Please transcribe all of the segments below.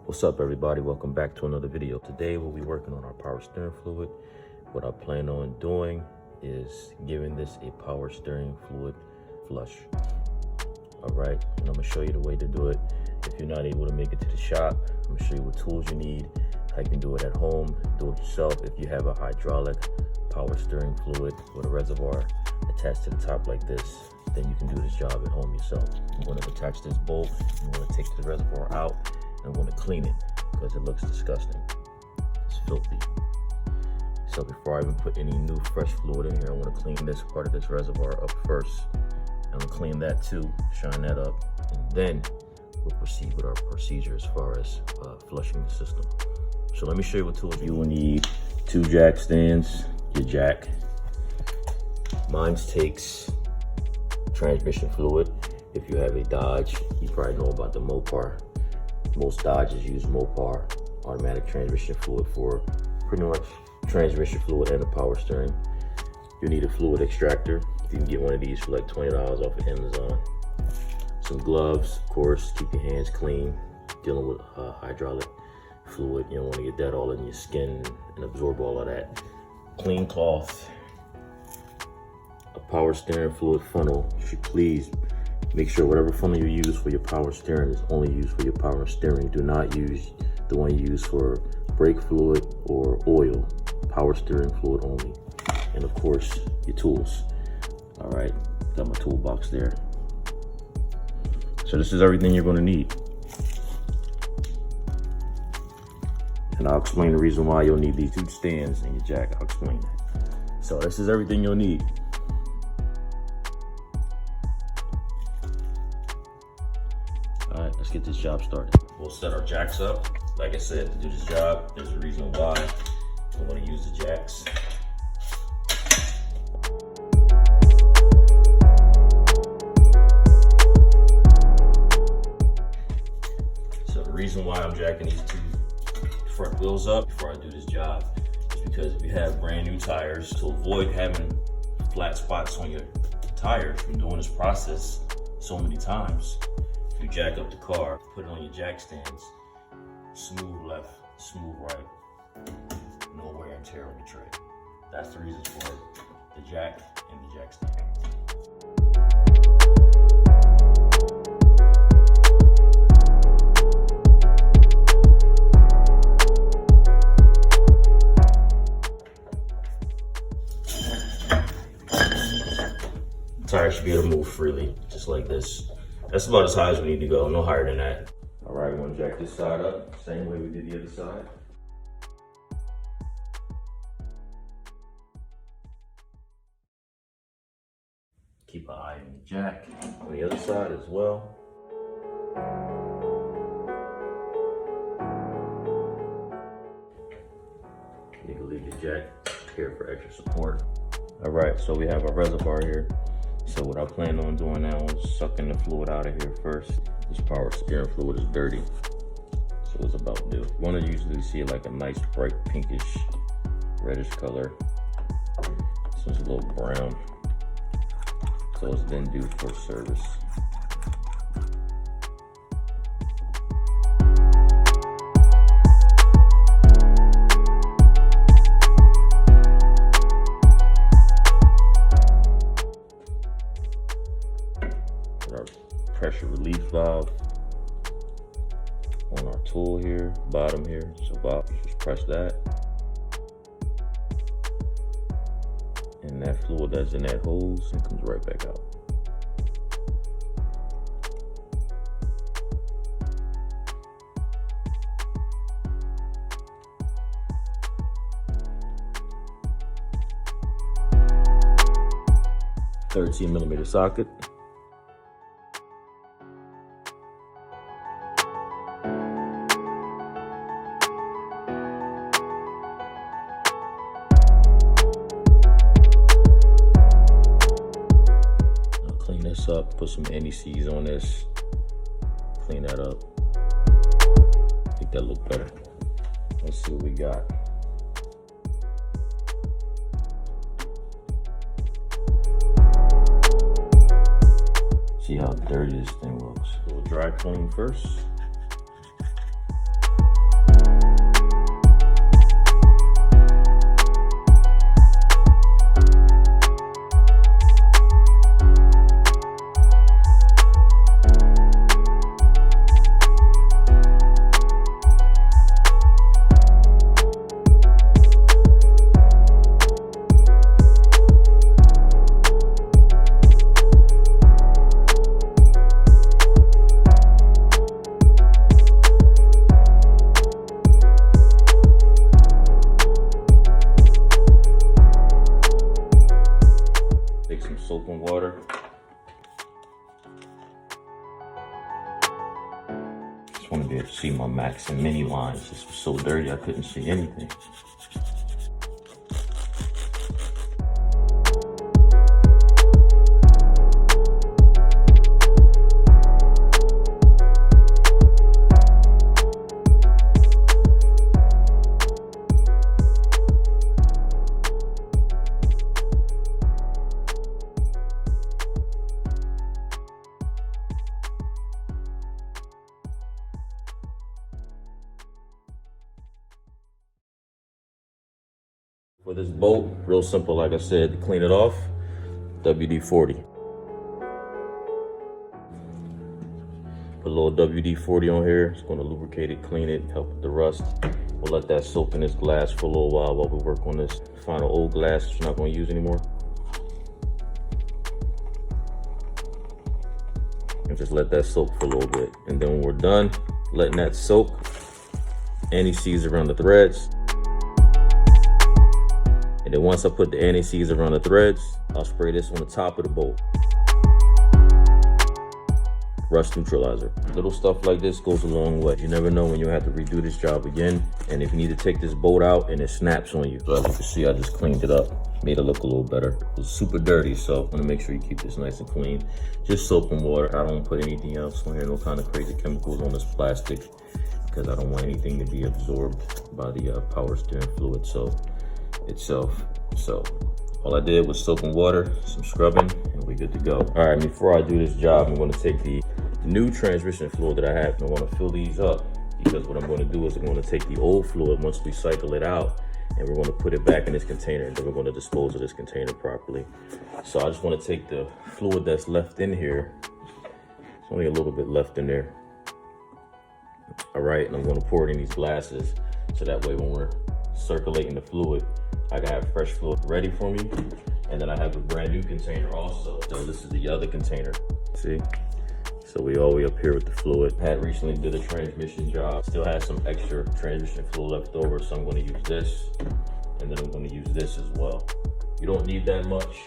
What's up, everybody? Welcome back to another video. Today we'll be working on our power steering fluid. What I plan on doing is giving this a power steering fluid flush. All right, and I'm gonna show you the way to do it. If you're not able to make it to the shop, I'm gonna show you what tools you need, how you can do it at home, do it yourself. If you have a hydraulic power steering fluid with a reservoir attached to the top like this, then you can do this job at home yourself. I'm going to attach this bolt. I'm going to take the reservoir out. I'm going to clean it because it looks disgusting. It's filthy. So before I even put any new fresh fluid in here, I want to clean this part of this reservoir up first. I'm going to clean that too, shine that up, and then we'll proceed with our procedure as far as flushing the system. So let me show you what tools you will need. 2 jack stands, your jack. Mine takes transmission fluid. If you have a Dodge, you probably know about the Mopar. Most Dodges use Mopar automatic transmission fluid for pretty much transmission fluid and the power steering. You need a fluid extractor. You can get one of these for like $20 off of Amazon. Some gloves, of course, keep your hands clean. Dealing with hydraulic fluid, you don't want to get that all in your skin and absorb all of that. Clean cloth. A power steering fluid funnel. You should please make sure whatever funnel you use for your power steering is only used for your power steering. Do not use the one you use for brake fluid or oil. Power steering fluid only. And of course, your tools. All right, got my toolbox there. So this is everything you're gonna need. And I'll explain the reason why you'll need these 2 stands and your jack. I'll explain that. So this is everything you'll need. All right, let's get this job started. We'll set our jacks up. Like I said, to do this job, there's a reason why I want to use the jacks. So the reason why I'm jacking these 2 front wheels up before I do this job is because if you have brand new tires, to avoid having flat spots on your tires from doing this process so many times, you jack up the car, put it on your jack stands, smooth left, smooth right, no wear and tear on your tread. That's the reason for it, the jack and the jack stand. The tire should be able to move freely, just like this. That's about as high as we need to go, no higher than that. All right, we're gonna jack this side up, same way we did the other side. Keep an eye on the jack on the other side as well. You can leave your jack here for extra support. All right, so we have our reservoir here. So what I plan on doing now is sucking the fluid out of here first. This power steering fluid is dirty, so it's about to do. You want to usually see like a nice bright pinkish, reddish color. This one's a little brown, so it's been due for service. Our pressure relief valve on our tool here, bottom here. So just press that, and that fluid that's in that hose and comes right back out. $13mm socket. Clean this up, put some NECs on this, clean that up. Make that look better. Let's see what we got. See how dirty this thing looks. A little dry clean first. just want to be able to see my max and mini lines. This was so dirty I couldn't see anything. For this bolt, real simple, like I said, to clean it off, WD-40. Put a little WD-40 on here. It's gonna lubricate it, clean it, help with the rust. We'll let that soak in this glass for a little while we work on this final old glass that you're not gonna use anymore. And just let that soak for a little bit. And then when we're done letting that soak, anti-seize around the threads. And then once I put the anti-seize around the threads, I'll spray this on the top of the bolt. Rust neutralizer. Little stuff like this goes a long way. You never know when you'll have to redo this job again. And if you need to take this bolt out and it snaps on you. So as you can see, I just cleaned it up, made it look a little better. It was super dirty, so I wanna make sure you keep this nice and clean. Just soap and water. I don't put anything else on here, no kind of crazy chemicals on this plastic, because I don't want anything to be absorbed by the power steering fluid itself. So all I did was soap and water, some scrubbing, and we're good to go. All right, before I do this job, I'm gonna take the new transmission fluid that I have, and I wanna fill these up, because what I'm gonna do is I'm gonna take the old fluid once we cycle it out, and we're gonna put it back in this container, and then we're gonna dispose of this container properly. So I just wanna take the fluid that's left in here. There's only a little bit left in there. All right, and I'm gonna pour it in these glasses, so that way when we're circulating the fluid, I can have fresh fluid ready for me. And then I have a brand new container also. So this is the other container, see? So we all the way up here with the fluid. I had recently did a transmission job. Still has some extra transmission fluid left over, so I'm gonna use this. And then I'm gonna use this as well. You don't need that much,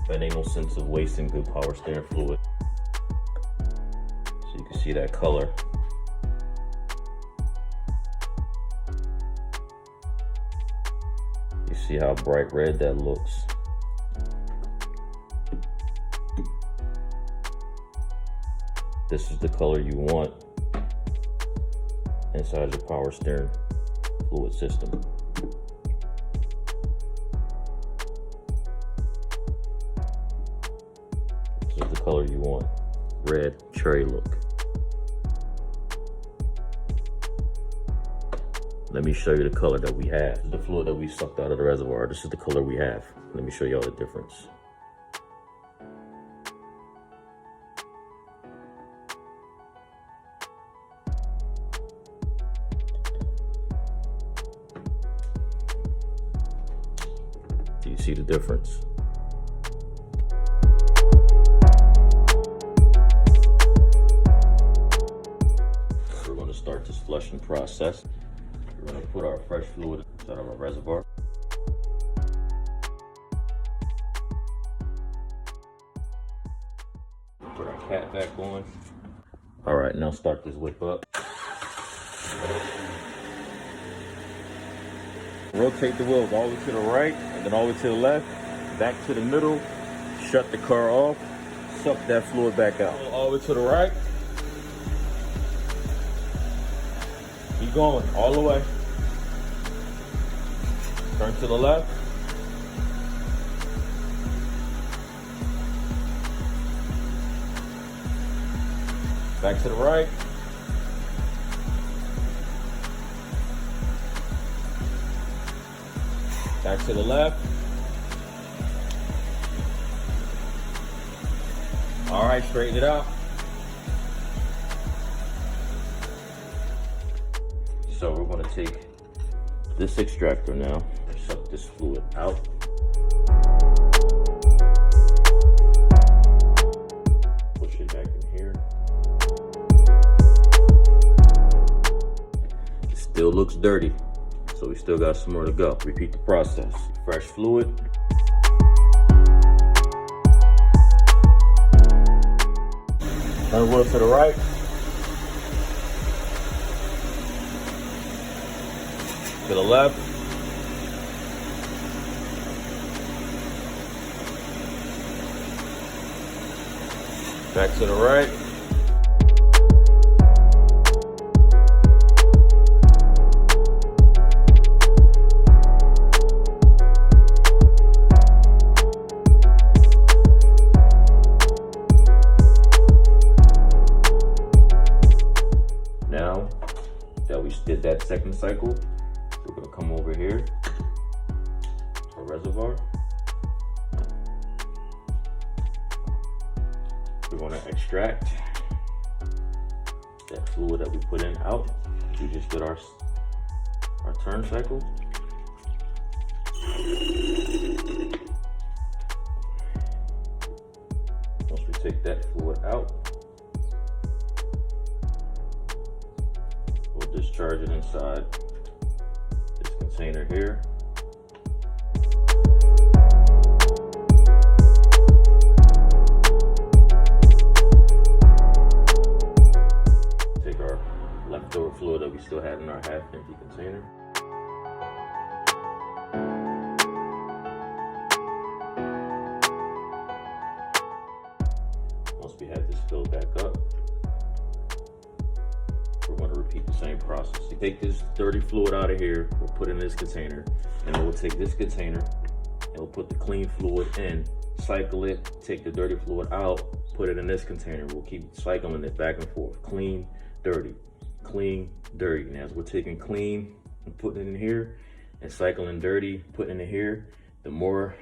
but ain't no sense of wasting good power steering fluid. So you can see that color. You see how bright red that looks. This is the color you want inside your power steering fluid system. This is the color you want. Red cherry look. Let me show you the color that we have. This is the fluid that we sucked out of the reservoir. This is the color we have. Let me show you all the difference. Do you see the difference? We're going to start this flushing process. We're going to put our fresh fluid inside of our reservoir. Put our cap back on. All right, now start this whip up. Rotate the wheels all the way to the right and then all the way to the left, back to the middle, shut the car off, suck that fluid back out. All the way to the right. Keep going all the way. Turn to the left. Back to the right. Back to the left. All right, straighten it out. So we're going to take this extractor now, suck this fluid out. Push it back in here. It still looks dirty, so we still got some more to go. Repeat the process. Fresh fluid. Turn the wheel to the right. To the left. Back to the right. Now that we did that second cycle, we're gonna come over here to Reservoir. We're gonna extract that fluid that we put in out. We just did our turn cycle. Once we take that fluid out, we'll discharge it inside this container here. Take our leftover fluid that we still had in our half-empty container. Once we have this filled back up, we're going to repeat the same process. You take this dirty fluid out of here, we'll put it in this container, and then we'll take this container and we'll put the clean fluid in, cycle it, take the dirty fluid out, put it in this container. We'll keep cycling it back and forth. Clean, dirty, clean, dirty. And as we're taking clean and putting it in here and cycling dirty, putting it in here, the more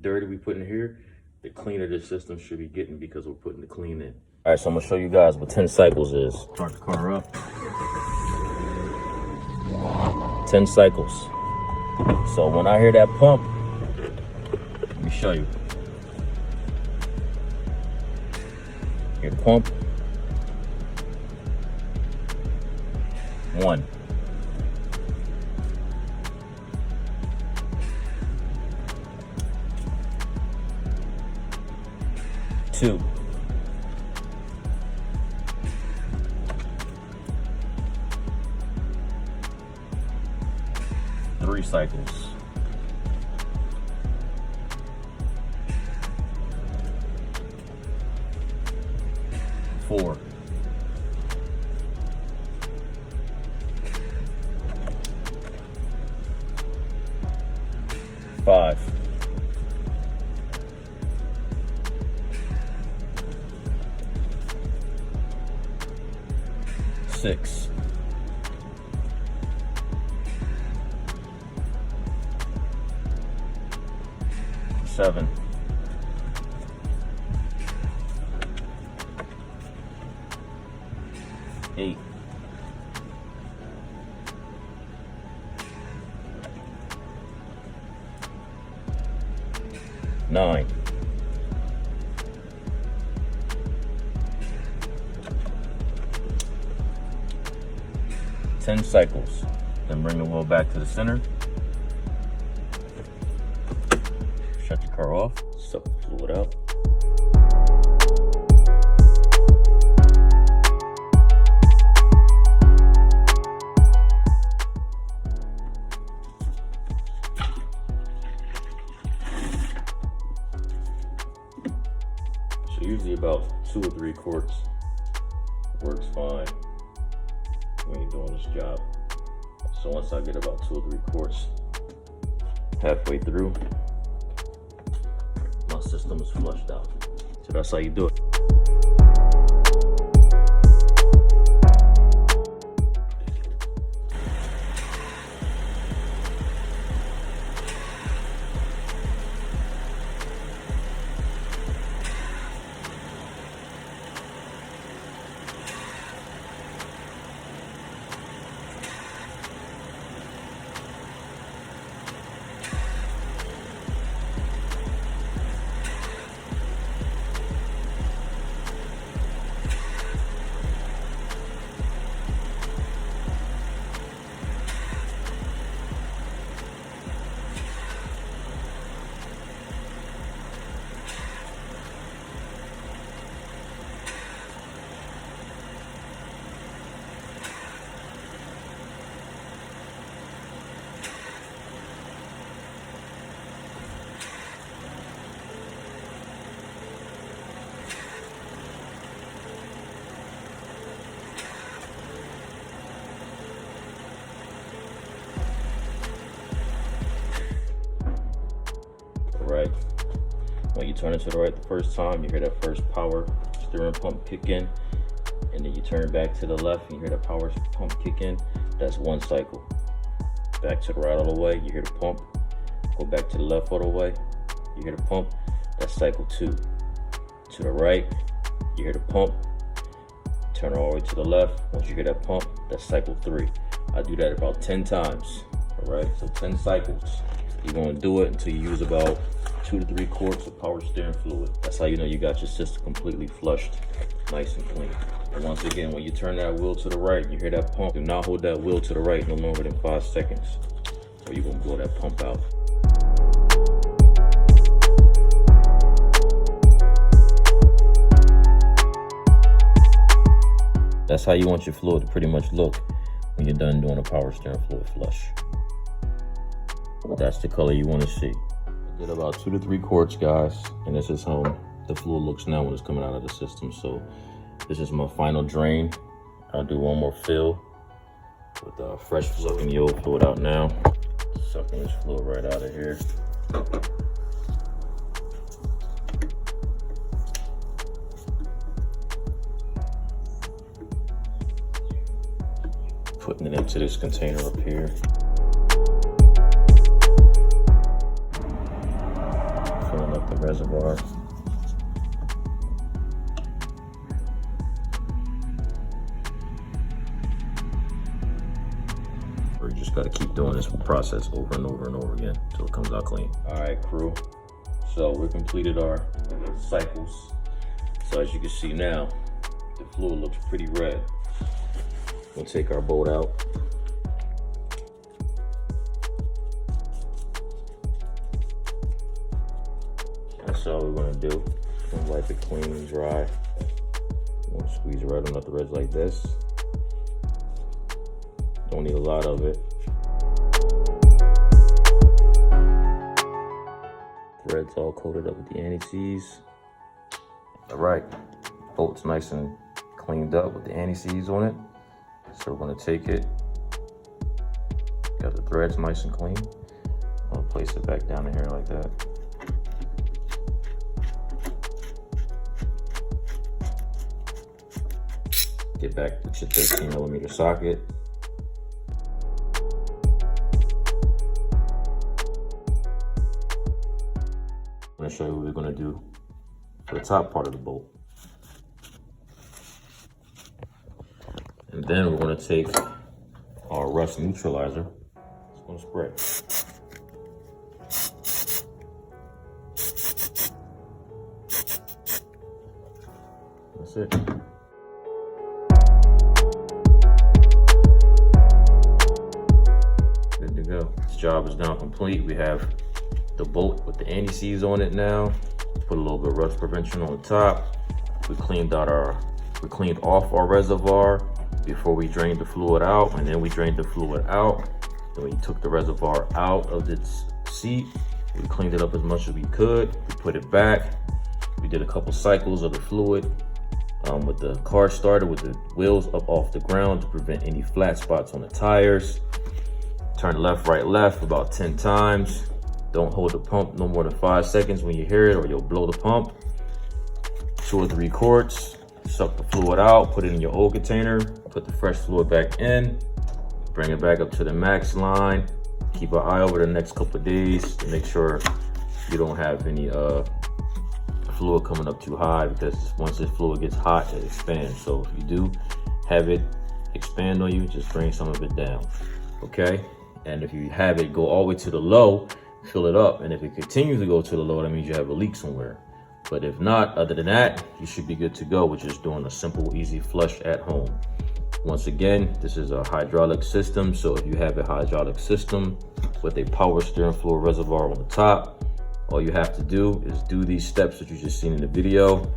dirty we put in here, the cleaner the system should be getting because we're putting the clean in. All right, so I'm gonna show you guys what 10 cycles is. Start the car up. 10 cycles. So when I hear that pump, let me show you. Hear the pump. 1. 2. 3 cycles. 4. 5. 6. 7. 8. 9. 10 cycles. Then bring the wheel back to the center. Shut your car off, suck the fluid out. So usually about 2 or 3 quarts works fine when you're doing this job. So once I get about 2 or 3 quarts halfway through, my system is flushed out. So that's how you do it. turn it to the right the first time, you hear that first power steering pump kick in, and then you turn back to the left and you hear the power pump kick in. That's one cycle. Back to the right all the way, you hear the pump. Go back to the left all the way, you hear the pump. That's cycle 2. To the right, you hear the pump. Turn all the way to the left. Once you hear that pump, that's cycle 3. I do that about 10 times. All right, so 10 cycles. You're gonna do it until you use about 2 to 3 quarts of power steering fluid. That's how you know you got your system completely flushed, nice and clean. And once again, when you turn that wheel to the right, you hear that pump. Do not hold that wheel to the right no longer than 5 seconds, or you're gonna blow that pump out. That's how you want your fluid to pretty much look when you're done doing a power steering fluid flush. That's the color you want to see. I did about 2 to 3 quarts, guys, and this is how the fluid looks now when it's coming out of the system. So this is my final drain. I'll do one more fill with fresh fluid. Sucking the old fluid out now. Sucking this fluid right out of here. Putting it into this container up here. Filling up the reservoir. You just gotta keep doing this process over and over and over again until it comes out clean. All right, crew. So we completed our cycles. So as you can see now, the fluid looks pretty red. We'll take our bolt out. That's all we're gonna do. We're gonna wipe it clean and dry. We're gonna squeeze it right on the threads like this. Don't need a lot of it. Threads all coated up with the anti-seize. All right, bolt's nice and cleaned up with the anti-seize on it. So we're gonna take it, got the threads nice and clean. I'm gonna place it back down in here like that. Get back with your 13mm socket. I'm gonna show you what we're gonna do for the top part of the bolt. And then we're gonna take our rust neutralizer. It's gonna spray. That's it. Good to go. This job is now complete. We have the bolt with the anti-seize on it now. Put a little bit of rust prevention on the top. We cleaned off our reservoir before we drained the fluid out, and then we drained the fluid out. Then we took the reservoir out of its seat. We cleaned it up as much as we could. We put it back. We did a couple cycles of the fluid with the car starter, with the wheels up off the ground to prevent any flat spots on the tires. Turn left, right, left about 10 times. Don't hold the pump no more than 5 seconds when you hear it, or you'll blow the pump. 2 or 3 quarts. Suck the fluid out, put it in your old container, put the fresh fluid back in, bring it back up to the max line. Keep an eye over the next couple of days to make sure you don't have any fluid coming up too high, because once this fluid gets hot, it expands. So if you do have it expand on you, just bring some of it down, okay? And if you have it go all the way to the low, fill it up. And if it continues to go to the low, that means you have a leak somewhere. But if not, other than that, you should be good to go, which is doing a simple, easy flush at home. Once again, this is a hydraulic system. So if you have a hydraulic system with a power steering fluid reservoir on the top, all you have to do is do these steps that you just seen in the video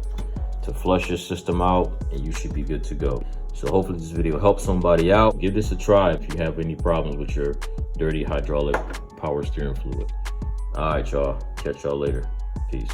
to flush your system out, and you should be good to go. So hopefully this video helps somebody out. Give this a try if you have any problems with your dirty hydraulic power steering fluid. All right, y'all. Catch y'all later. Peace.